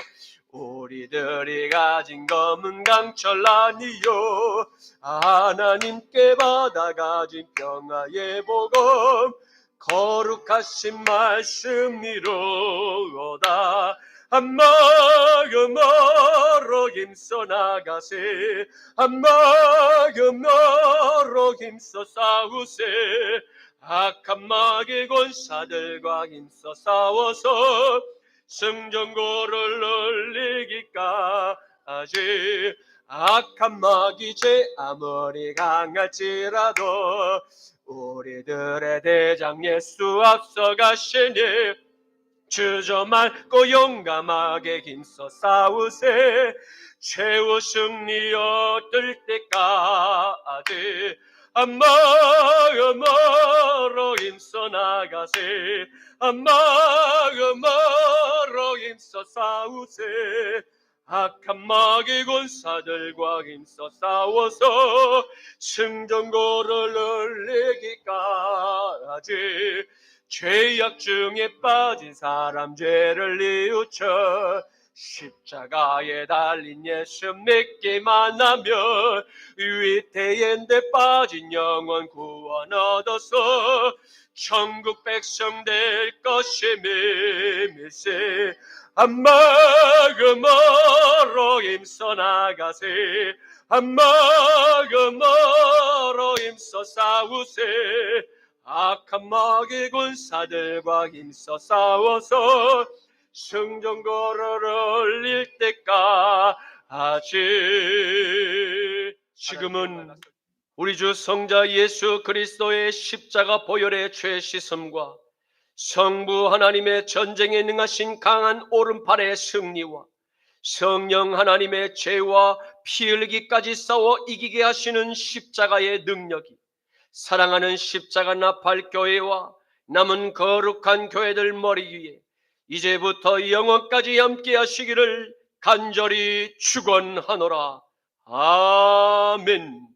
Speaker 1: 우리들이 가진 검은 강철 아니요, 하나님께 받아 가진 평화의 복음 거룩하신 말씀이로다. 한 마음으로 힘써 나가세. 한 마음으로 힘써 싸우세. 악한 마귀 군사들과 힘써 싸워서 승전고를 늘리기까지. 악한 마귀 죄 아무리 강할지라도 우리들의 대장 예수 앞서가시니 주저 말고 용감하게 힘써 싸우세. 최후 승리 얻을 때까지 한 마음으로 힘써 나가세. 한 마음으로 힘써 싸우세. 악한 마귀 군사들과 힘써 싸워서 승전고를 늘리기까지. 죄악 중에 빠진 사람 죄를 뉘우쳐 십자가에 달린 예수 믿기만 하면 위태인데 빠진 영혼 구원 얻어서 천국 백성 될 것임이세. 한 마음으로 힘써 나가세. 한 마음으로 힘써 싸우세. 악한 마귀 군사들과 힘써 싸워서 승전고를 올릴 때까지. 지금은 우리 주 성자 예수 그리스도의 십자가 보혈의 죄 씻음과 성부 하나님의 전쟁에 능하신 강한 오른팔의 승리와 성령 하나님의 죄와 피 흘리기까지 싸워 이기게 하시는 십자가의 능력이 사랑하는 십자가 나팔 교회와 남은 거룩한 교회들 머리 위에 이제부터 영원까지 함께 하시기를 간절히 축원하노라. 아멘.